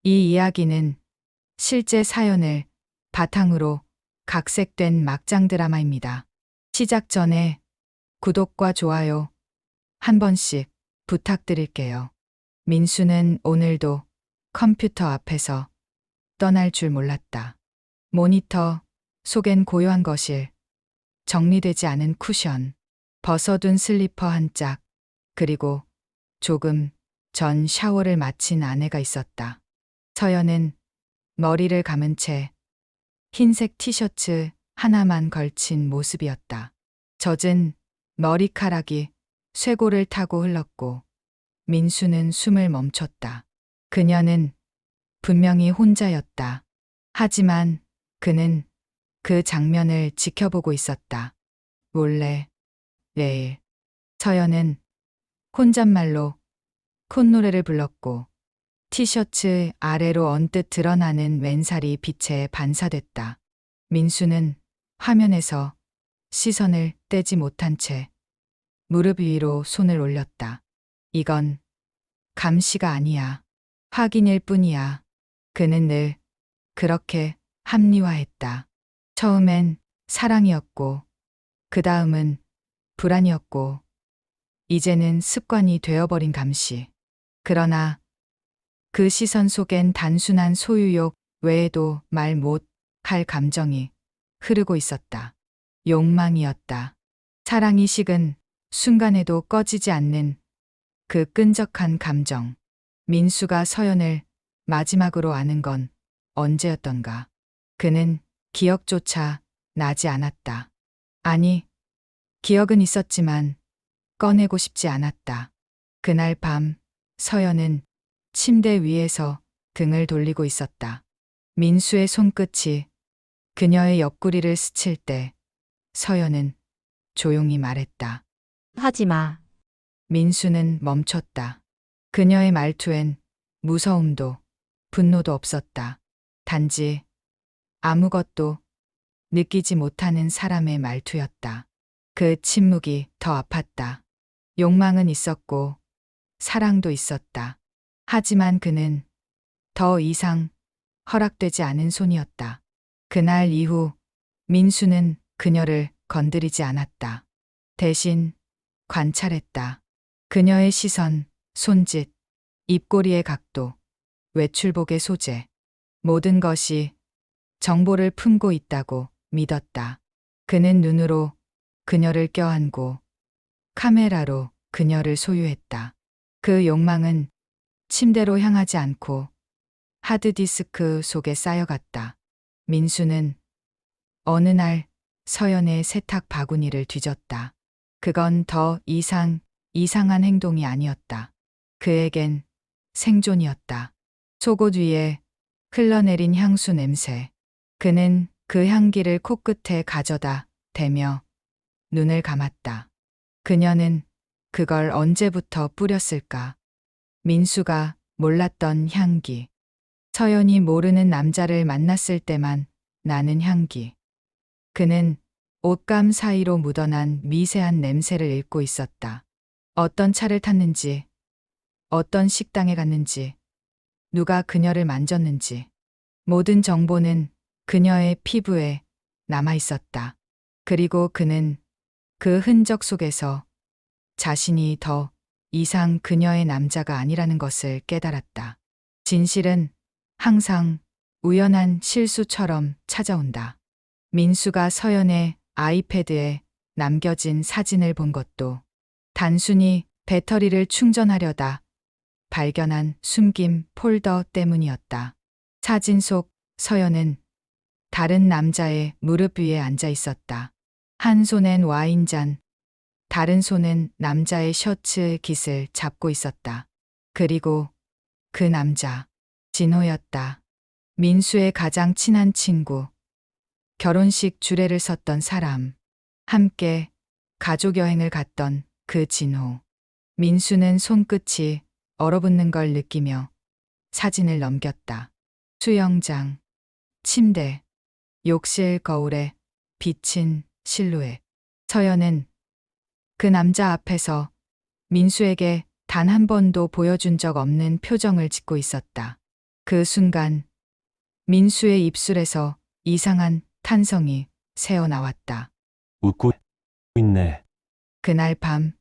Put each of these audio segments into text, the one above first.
이 이야기는 실제 사연을 바탕으로 각색된 막장 드라마입니다. 시작 전에 구독과 좋아요 한 번씩 부탁드릴게요. 민수는 오늘도 컴퓨터 앞에서 떠날 줄 몰랐다. 모니터 속엔 고요한 거실, 정리되지 않은 쿠션, 벗어둔 슬리퍼 한 짝, 그리고 조금 전 샤워를 마친 아내가 있었다. 서연은 머리를 감은 채 흰색 티셔츠 하나만 걸친 모습이었다. 젖은 머리카락이 쇄골을 타고 흘렀고 민수는 숨을 멈췄다. 그녀는 분명히 혼자였다. 하지만 그는 그 장면을 지켜보고 있었다. 몰래, 내일. 서연은 혼잣말로 콧노래를 불렀고 티셔츠 아래로 언뜻 드러나는 맨살이 빛에 반사됐다. 민수는 화면에서 시선을 떼지 못한 채 무릎 위로 손을 올렸다. 이건 감시가 아니야. 확인일 뿐이야. 그는 늘 그렇게 합리화했다. 처음엔 사랑이었고, 그 다음은 불안이었고, 이제는 습관이 되어버린 감시. 그러나 그 시선 속엔 단순한 소유욕 외에도 말 못 할 감정이 흐르고 있었다. 욕망이었다. 사랑이 식은 순간에도 꺼지지 않는 그 끈적한 감정. 민수가 서연을 마지막으로 아는 건 언제였던가. 그는 기억조차 나지 않았다. 아니, 기억은 있었지만 꺼내고 싶지 않았다. 그날 밤 서연은 침대 위에서 등을 돌리고 있었다. 민수의 손끝이 그녀의 옆구리를 스칠 때 서연은 조용히 말했다. 하지 마. 민수는 멈췄다. 그녀의 말투엔 무서움도 분노도 없었다. 단지 아무것도 느끼지 못하는 사람의 말투였다. 그 침묵이 더 아팠다. 욕망은 있었고 사랑도 있었다. 하지만 그는 더 이상 허락되지 않은 손이었다. 그날 이후 민수는 그녀를 건드리지 않았다. 대신 관찰했다. 그녀의 시선, 손짓, 입꼬리의 각도, 외출복의 소재, 모든 것이 정보를 품고 있다고 믿었다. 그는 눈으로 그녀를 껴안고 카메라로 그녀를 소유했다. 그 욕망은 침대로 향하지 않고 하드디스크 속에 쌓여갔다. 민수는 어느 날 서연의 세탁 바구니를 뒤졌다. 그건 더 이상 이상한 행동이 아니었다. 그에겐 생존이었다. 속옷 위에 흘러내린 향수 냄새. 그는 그 향기를 코끝에 가져다 대며 눈을 감았다. 그녀는 그걸 언제부터 뿌렸을까? 민수가 몰랐던 향기. 서연이 모르는 남자를 만났을 때만 나는 향기. 그는 옷감 사이로 묻어난 미세한 냄새를 읽고 있었다. 어떤 차를 탔는지, 어떤 식당에 갔는지, 누가 그녀를 만졌는지, 모든 정보는 그녀의 피부에 남아 있었다. 그리고 그는 그 흔적 속에서 자신이 더 이상 그녀의 남자가 아니라는 것을 깨달았다. 진실은 항상 우연한 실수처럼 찾아온다. 민수가 서연의 아이패드에 남겨진 사진을 본 것도 단순히 배터리를 충전하려다 발견한 숨김 폴더 때문이었다. 사진 속 서연은 다른 남자의 무릎 위에 앉아 있었다. 한 손엔 와인잔, 다른 손은 남자의 셔츠 깃을 잡고 있었다. 그리고 그 남자, 진호였다. 민수의 가장 친한 친구, 결혼식 주례를 섰던 사람, 함께 가족 여행을 갔던 그 진호. 민수는 손끝이 얼어붙는 걸 느끼며 사진을 넘겼다. 수영장, 침대, 욕실 거울에 비친 실루엣. 서연은 그 남자 앞에서 민수에게 단 한 번도 보여준 적 없는 표정을 짓고 있었다. 그 순간 민수의 입술에서 이상한 탄성이 새어나왔다. 웃고 있네. 그날 밤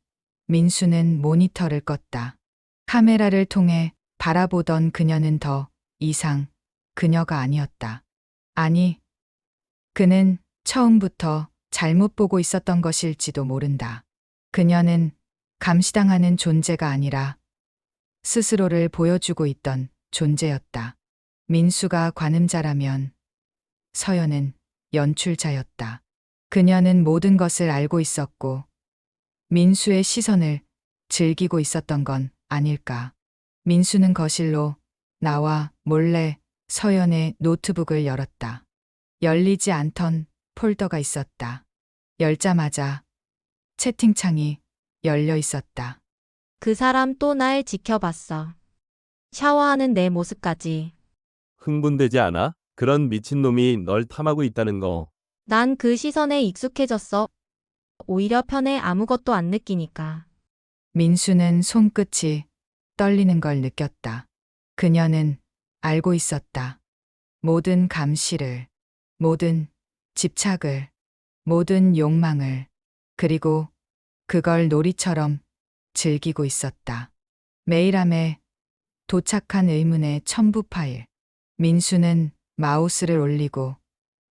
민수는 모니터를 껐다. 카메라를 통해 바라보던 그녀는 더 이상 그녀가 아니었다. 아니, 그는 처음부터 잘못 보고 있었던 것일지도 모른다. 그녀는 감시당하는 존재가 아니라 스스로를 보여주고 있던 존재였다. 민수가 관음자라면 서연은 연출자였다. 그녀는 모든 것을 알고 있었고 민수의 시선을 즐기고 있었던 건 아닐까. 민수는 거실로 나와 몰래 서연의 노트북을 열었다. 열리지 않던 폴더가 있었다. 열자마자 채팅창이 열려 있었다. 그 사람 또 날 지켜봤어. 샤워하는 내 모습까지. 흥분되지 않아? 그런 미친놈이 널 탐하고 있다는 거. 난 그 시선에 익숙해졌어. 오히려 편해 아무것도 안 느끼니까. 민수는 손끝이 떨리는 걸 느꼈다. 그녀는 알고 있었다. 모든 감시를, 모든 집착을, 모든 욕망을, 그리고 그걸 놀이처럼 즐기고 있었다. 메일함에 도착한 의문의 첨부 파일. 민수는 마우스를 올리고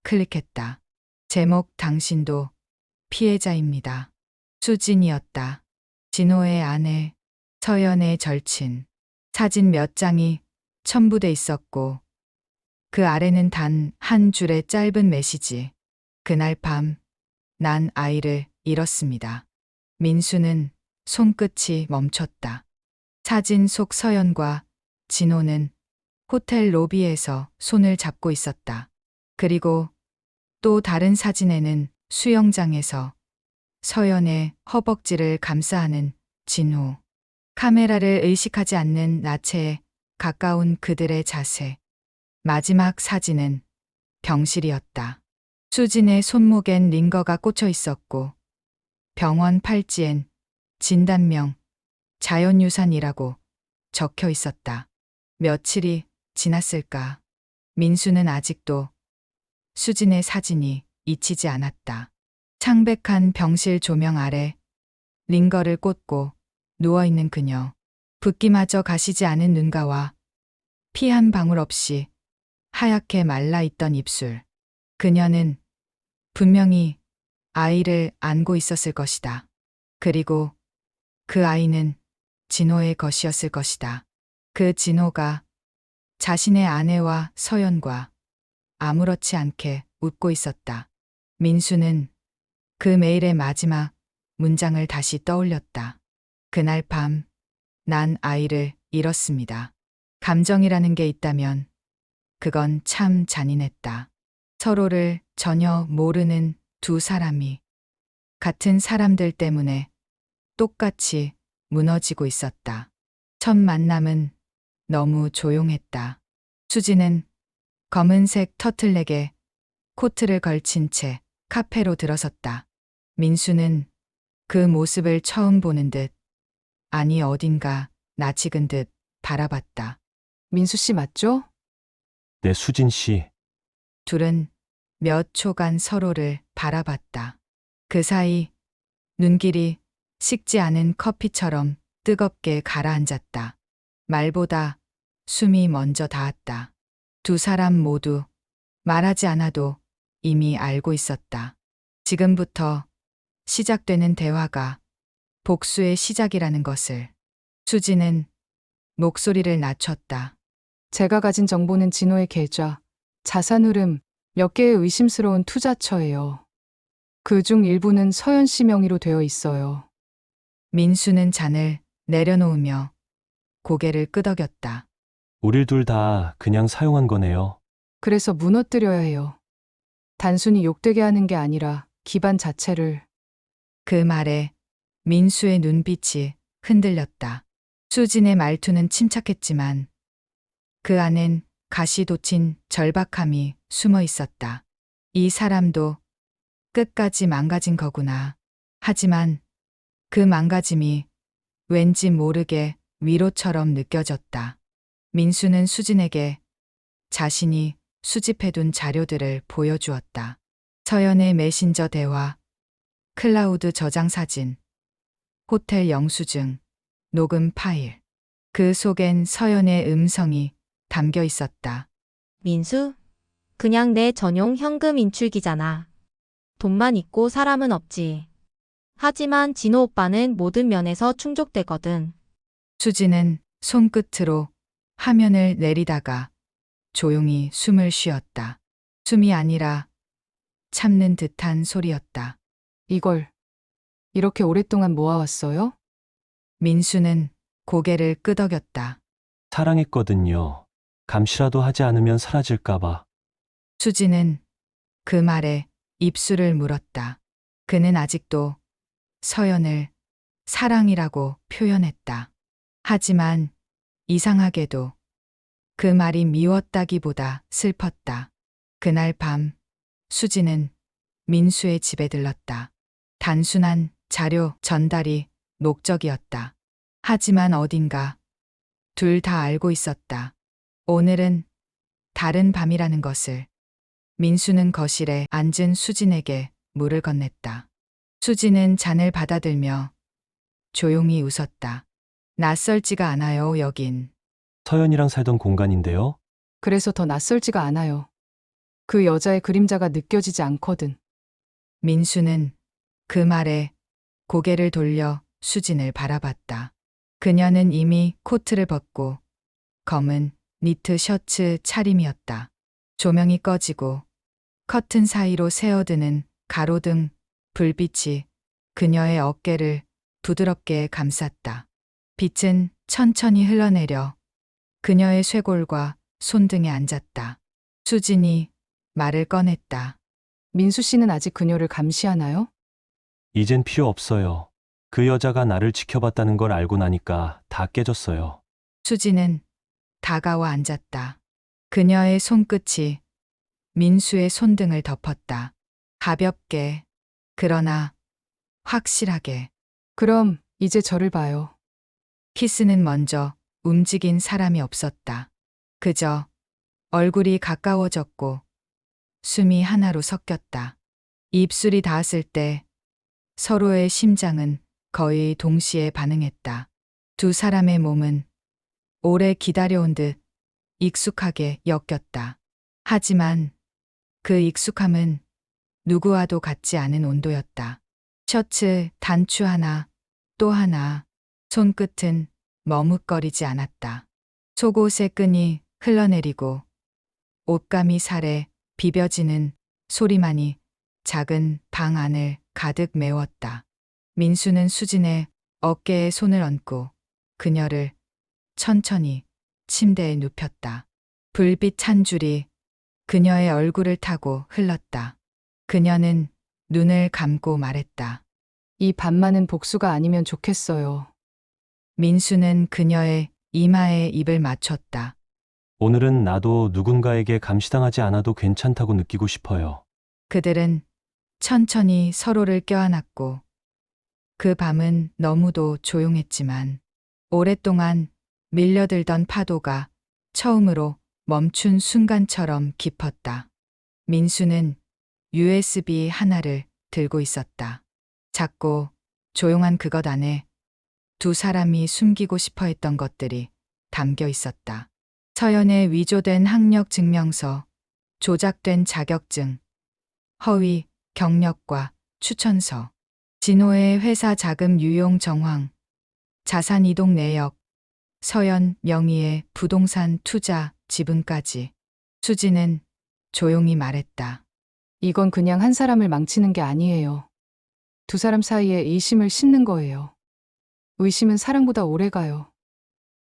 클릭했다. 제목 당신도 피해자입니다. 수진이었다. 진호의 아내, 서연의 절친. 사진 몇 장이 첨부돼 있었고 그 아래는 단 한 줄의 짧은 메시지. 그날 밤 난 아이를 잃었습니다. 민수는 손끝이 멈췄다. 사진 속 서연과 진호는 호텔 로비에서 손을 잡고 있었다. 그리고 또 다른 사진에는 수영장에서 서연의 허벅지를 감싸하는 진호. 카메라를 의식하지 않는 나체에 가까운 그들의 자세. 마지막 사진은 병실이었다. 수진의 손목엔 링거가 꽂혀 있었고 병원 팔찌엔 진단명 자연유산이라고 적혀 있었다. 며칠이 지났을까. 민수는 아직도 수진의 사진이 잊히지 않았다. 창백한 병실 조명 아래 링거를 꽂고 누워있는 그녀. 붓기마저 가시지 않은 눈가와 피 한 방울 없이 하얗게 말라있던 입술. 그녀는 분명히 아이를 안고 있었을 것이다. 그리고 그 아이는 진호의 것이었을 것이다. 그 진호가 자신의 아내와 서연과 아무렇지 않게 웃고 있었다. 민수는 그 메일의 마지막 문장을 다시 떠올렸다. 그날 밤 난 아이를 잃었습니다. 감정이라는 게 있다면 그건 참 잔인했다. 서로를 전혀 모르는 두 사람이 같은 사람들 때문에 똑같이 무너지고 있었다. 첫 만남은 너무 조용했다. 수지는 검은색 터틀넥에 코트를 걸친 채 카페로 들어섰다. 민수는 그 모습을 처음 보는 듯, 아니 어딘가 낯익은 듯 바라봤다. 민수 씨 맞죠? 내 수진 씨. 둘은 몇 초간 서로를 바라봤다. 그 사이 눈길이 식지 않은 커피처럼 뜨겁게 가라앉았다. 말보다 숨이 먼저 닿았다. 두 사람 모두 말하지 않아도 이미 알고 있었다. 지금부터 시작되는 대화가 복수의 시작이라는 것을. 수지는 목소리를 낮췄다. 제가 가진 정보는 진호의 계좌, 자산 흐름, 몇 개의 의심스러운 투자처예요. 그중 일부는 서연 씨 명의로 되어 있어요. 민수는 잔을 내려놓으며 고개를 끄덕였다. 우릴 둘 다 그냥 사용한 거네요. 그래서 무너뜨려야 해요. 단순히 욕되게 하는 게 아니라 기반 자체를. 그 말에 민수의 눈빛이 흔들렸다. 수진의 말투는 침착했지만 그 안엔 가시 돋친 절박함이 숨어 있었다. 이 사람도 끝까지 망가진 거구나. 하지만 그 망가짐이 왠지 모르게 위로처럼 느껴졌다. 민수는 수진에게 자신이 수집해둔 자료들을 보여주었다. 서연의 메신저 대화, 클라우드 저장 사진, 호텔 영수증, 녹음 파일. 그 속엔 서연의 음성이 담겨 있었다. 민수? 그냥 내 전용 현금 인출기잖아. 돈만 있고 사람은 없지. 하지만 진호 오빠는 모든 면에서 충족되거든. 수지는 손끝으로 화면을 내리다가 조용히 숨을 쉬었다. 숨이 아니라 참는 듯한 소리였다. 이걸 이렇게 오랫동안 모아왔어요? 민수는 고개를 끄덕였다. 사랑했거든요. 감시라도 하지 않으면 사라질까봐. 수지는 그 말에 입술을 물었다. 그는 아직도 서연을 사랑이라고 표현했다. 하지만 이상하게도 그 말이 미웠다기보다 슬펐다. 그날 밤 수지는 민수의 집에 들렀다. 단순한 자료 전달이 목적이었다. 하지만 어딘가 둘 다 알고 있었다. 오늘은 다른 밤이라는 것을. 민수는 거실에 앉은 수진에게 물을 건넸다. 수진은 잔을 받아들며 조용히 웃었다. 낯설지가 않아요, 여긴. 서연이랑 살던 공간인데요. 그래서 더 낯설지가 않아요. 그 여자의 그림자가 느껴지지 않거든. 민수는 그 말에 고개를 돌려 수진을 바라봤다. 그녀는 이미 코트를 벗고 검은 니트 셔츠 차림이었다. 조명이 꺼지고 커튼 사이로 새어드는 가로등 불빛이 그녀의 어깨를 부드럽게 감쌌다. 빛은 천천히 흘러내려 그녀의 쇄골과 손등에 앉았다. 수진이 말을 꺼냈다. 민수 씨는 아직 그녀를 감시하나요? 이젠 필요 없어요. 그 여자가 나를 지켜봤다는 걸 알고 나니까 다 깨졌어요. 수지는 다가와 앉았다. 그녀의 손끝이 민수의 손등을 덮었다. 가볍게, 그러나 확실하게. 그럼 이제 저를 봐요. 키스는 먼저 움직인 사람이 없었다. 그저 얼굴이 가까워졌고 숨이 하나로 섞였다. 입술이 닿았을 때 서로의 심장은 거의 동시에 반응했다. 두 사람의 몸은 오래 기다려온 듯 익숙하게 엮였다. 하지만 그 익숙함은 누구와도 같지 않은 온도였다. 셔츠 단추 하나, 또 하나, 손끝은 머뭇거리지 않았다. 속옷의 끈이 흘러내리고 옷감이 살에 비벼지는 소리만이 작은 방 안을 가득 메웠다. 민수는 수진의 어깨에 손을 얹고 그녀를 천천히 침대에 눕혔다. 불빛 한 줄이 그녀의 얼굴을 타고 흘렀다. 그녀는 눈을 감고 말했다. 이 밤만은 복수가 아니면 좋겠어요. 민수는 그녀의 이마에 입을 맞췄다. 오늘은 나도 누군가에게 감시당하지 않아도 괜찮다고 느끼고 싶어요. 그들은 천천히 서로를 껴안았고 그 밤은 너무도 조용했지만 오랫동안 밀려들던 파도가 처음으로 멈춘 순간처럼 깊었다. 민수는 USB 하나를 들고 있었다. 작고 조용한 그것 안에 두 사람이 숨기고 싶어 했던 것들이 담겨 있었다. 서연의 위조된 학력 증명서, 조작된 자격증, 허위 경력과 추천서, 진호의 회사 자금 유용 정황, 자산 이동 내역, 서연 명의의 부동산 투자 지분까지. 수지는 조용히 말했다. 이건 그냥 한 사람을 망치는 게 아니에요. 두 사람 사이에 의심을 심는 거예요. 의심은 사랑보다 오래 가요.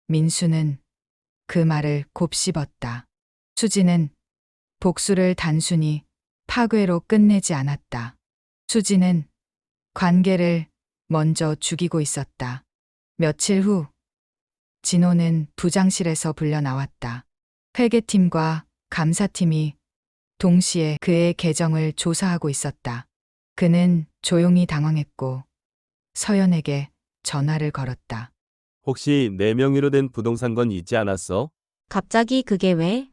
민수는 그 말을 곱씹었다. 수지는 복수를 단순히 파괴로 끝내지 않았다. 수지는 관계를 먼저 죽이고 있었다. 며칠 후 진호는 부장실에서 불려 나왔다. 회계팀과 감사팀이 동시에 그의 계정을 조사하고 있었다. 그는 조용히 당황했고 서연에게 전화를 걸었다. 혹시 내 명의로 된 부동산 건 있지 않았어? 갑자기 그게 왜?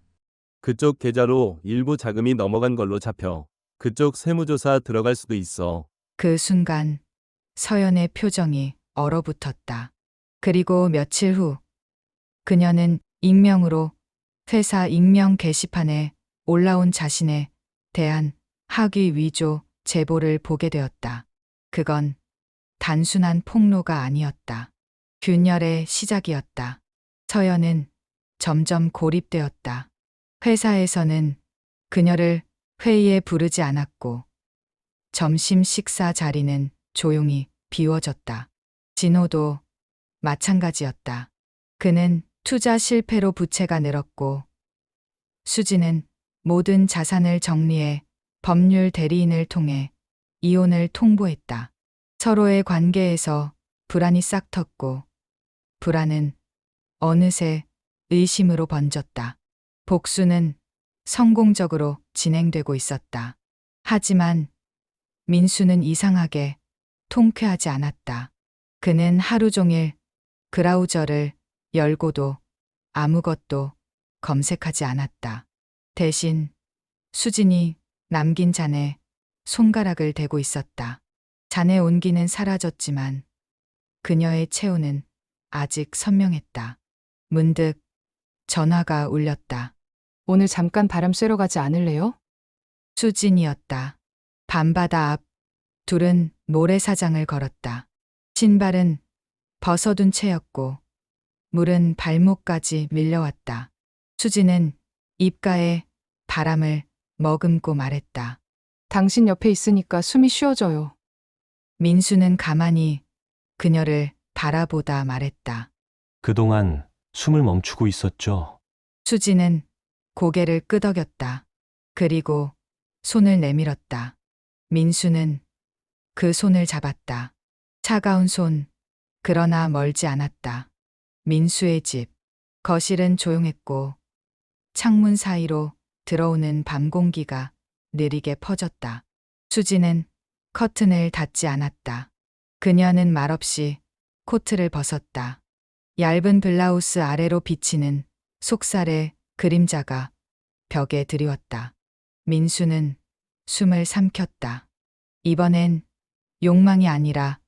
그쪽 계좌로 일부 자금이 넘어간 걸로 잡혀. 그쪽 세무조사 들어갈 수도 있어. 그 순간 서연의 표정이 얼어붙었다. 그리고 며칠 후 그녀는 익명으로 회사 익명 게시판에 올라온 자신에 대한 학위 위조 제보를 보게 되었다. 그건 단순한 폭로가 아니었다. 균열의 시작이었다. 서연은 점점 고립되었다. 회사에서는 그녀를 회의에 부르지 않았고 점심 식사 자리는 조용히 비워졌다. 진호도 마찬가지였다. 그는 투자 실패로 부채가 늘었고 수지는 모든 자산을 정리해 법률 대리인을 통해 이혼을 통보했다. 서로의 관계에서 불안이 싹 텄고 불안은 어느새 의심으로 번졌다. 복수는 성공적으로 진행되고 있었다. 하지만 민수는 이상하게 통쾌하지 않았다. 그는 하루 종일 브라우저를 열고도 아무것도 검색하지 않았다. 대신 수진이 남긴 잔에 손가락을 대고 있었다. 잔의 온기는 사라졌지만 그녀의 체온은 아직 선명했다. 문득 전화가 울렸다. 오늘 잠깐 바람 쐬러 가지 않을래요? 수진이었다. 밤바다 앞 둘은 모래사장을 걸었다. 신발은 벗어둔 채였고 물은 발목까지 밀려왔다. 수진은 입가에 바람을 머금고 말했다. 당신 옆에 있으니까 숨이 쉬어져요. 민수는 가만히 그녀를 바라보다 말했다. 그동안 숨을 멈추고 있었죠. 수지는 고개를 끄덕였다. 그리고 손을 내밀었다. 민수는 그 손을 잡았다. 차가운 손, 그러나 멀지 않았다. 민수의 집, 거실은 조용했고 창문 사이로 들어오는 밤 공기가 느리게 퍼졌다. 수지는 커튼을 닫지 않았다. 그녀는 말없이 코트를 벗었다. 얇은 블라우스 아래로 비치는 속살의 그림자가 벽에 드리웠다. 민수는 숨을 삼켰다. 이번엔 욕망이 아니라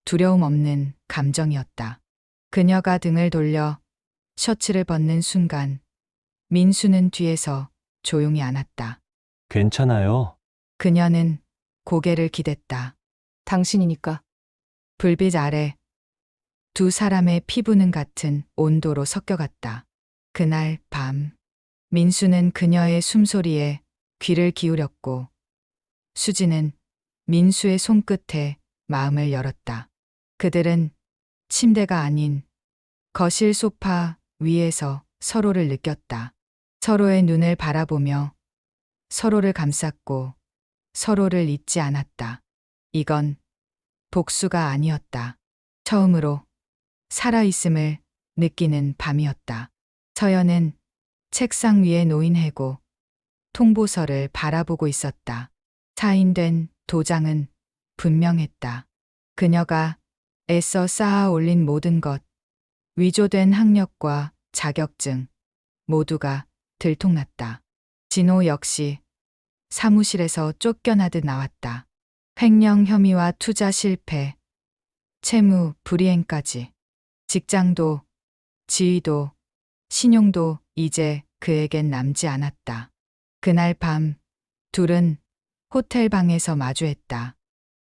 두려움 없는 감정이었다. 그녀가 등을 돌려 셔츠를 벗는 순간 민수는 뒤에서 조용히 안았다. 괜찮아요. 그녀는 고개를 기댔다. 당신이니까. 불빛 아래 두 사람의 피부는 같은 온도로 섞여갔다. 그날 밤 민수는 그녀의 숨소리에 귀를 기울였고 수지는 민수의 손끝에 마음을 열었다. 그들은 침대가 아닌 거실 소파 위에서 서로를 느꼈다. 서로의 눈을 바라보며 서로를 감쌌고 서로를 잊지 않았다. 이건 복수가 아니었다. 처음으로 살아있음을 느끼는 밤이었다. 서연은 책상 위에 놓인 해고 통보서를 바라보고 있었다. 사인된 도장은 분명했다. 그녀가 애써 쌓아 올린 모든 것, 위조된 학력과 자격증 모두가 들통났다. 진호 역시 사무실에서 쫓겨나듯 나왔다. 횡령 혐의와 투자 실패, 채무 불이행까지. 직장도, 지위도, 신용도 이제 그에겐 남지 않았다. 그날 밤 둘은 호텔 방에서 마주했다.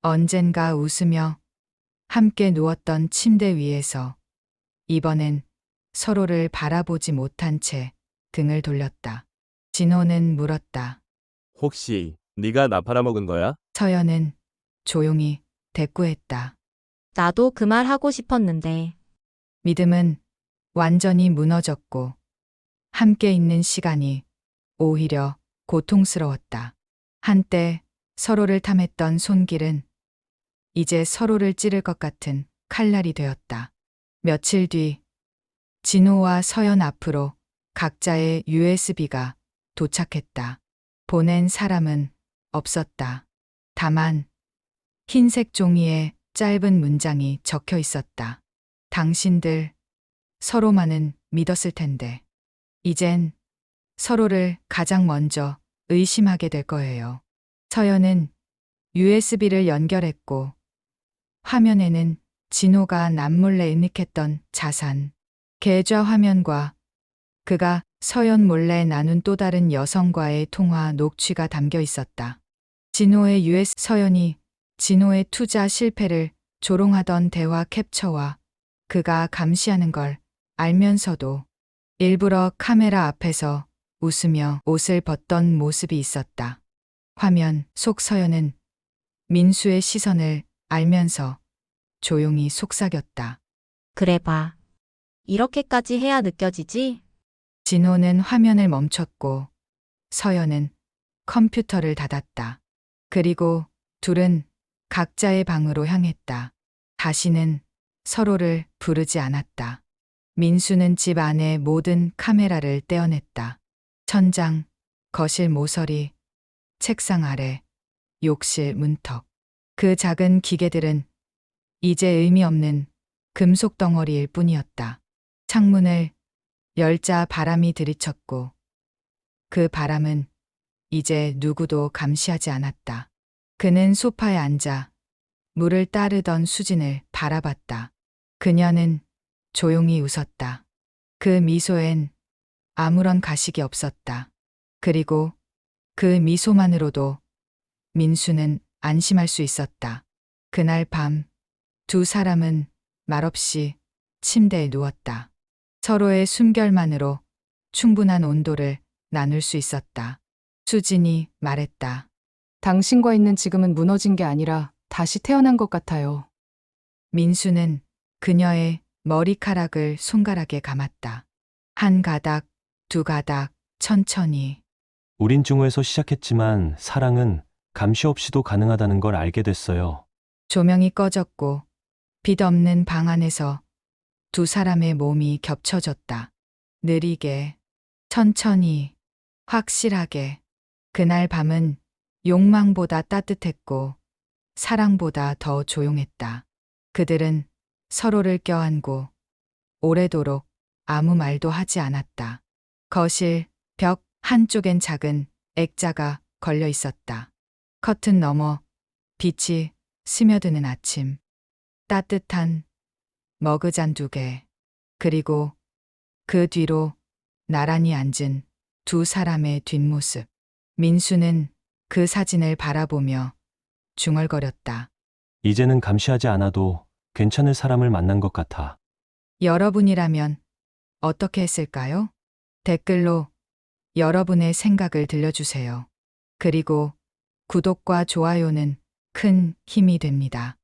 언젠가 웃으며 함께 누웠던 침대 위에서 이번엔 서로를 바라보지 못한 채 등을 돌렸다. 진호는 물었다. 혹시 네가 나 팔아먹은 거야? 서연은 조용히 대꾸했다. 나도 그 말 하고 싶었는데. 믿음은 완전히 무너졌고 함께 있는 시간이 오히려 고통스러웠다. 한때 서로를 탐했던 손길은 이제 서로를 찌를 것 같은 칼날이 되었다. 며칠 뒤 진호와 서연 앞으로 각자의 USB가 도착했다. 보낸 사람은 없었다. 다만 흰색 종이에 짧은 문장이 적혀 있었다. 당신들 서로만은 믿었을 텐데 이젠 서로를 가장 먼저 의심하게 될 거예요. 서연은 USB를 연결했고 화면에는 진호가 남몰래 은닉했던 자산, 계좌 화면과 그가 서연 몰래 나눈 또 다른 여성과의 통화 녹취가 담겨 있었다. 진호의 US 서연이 진호의 투자 실패를 조롱하던 대화 캡처와 그가 감시하는 걸 알면서도 일부러 카메라 앞에서 웃으며 옷을 벗던 모습이 있었다. 화면 속 서연은 민수의 시선을 알면서 조용히 속삭였다. 그래 봐. 이렇게까지 해야 느껴지지? 진호는 화면을 멈췄고 서연은 컴퓨터를 닫았다. 그리고 둘은 각자의 방으로 향했다. 다시는 서로를 부르지 않았다. 민수는 집 안의 모든 카메라를 떼어냈다. 천장, 거실 모서리, 책상 아래, 욕실 문턱. 그 작은 기계들은 이제 의미 없는 금속 덩어리일 뿐이었다. 창문을 열자 바람이 들이쳤고 그 바람은 이제 누구도 감시하지 않았다. 그는 소파에 앉아 물을 따르던 수진을 바라봤다. 그녀는 조용히 웃었다. 그 미소엔 아무런 가식이 없었다. 그리고 그 미소만으로도 민수는 안심할 수 있었다. 그날 밤 두 사람은 말없이 침대에 누웠다. 서로의 숨결만으로 충분한 온도를 나눌 수 있었다. 수진이 말했다. 당신과 있는 지금은 무너진 게 아니라 다시 태어난 것 같아요. 민수는 그녀의 머리카락을 손가락에 감았다. 한 가닥, 두 가닥, 천천히. 우린 중후에서 시작했지만 사랑은 감시 없이도 가능하다는 걸 알게 됐어요. 조명이 꺼졌고 빛 없는 방 안에서 두 사람의 몸이 겹쳐졌다. 느리게, 천천히, 확실하게. 그날 밤은 욕망보다 따뜻했고 사랑보다 더 조용했다. 그들은 서로를 껴안고 오래도록 아무 말도 하지 않았다. 거실 벽 한쪽엔 작은 액자가 걸려 있었다. 커튼 너머 빛이 스며드는 아침. 따뜻한 머그잔 2개. 그리고 그 뒤로 나란히 앉은 두 사람의 뒷모습. 민수는 그 사진을 바라보며 중얼거렸다. 이제는 감시하지 않아도 괜찮을 사람을 만난 것 같아. 여러분이라면 어떻게 했을까요? 댓글로 여러분의 생각을 들려주세요. 그리고 구독과 좋아요는 큰 힘이 됩니다.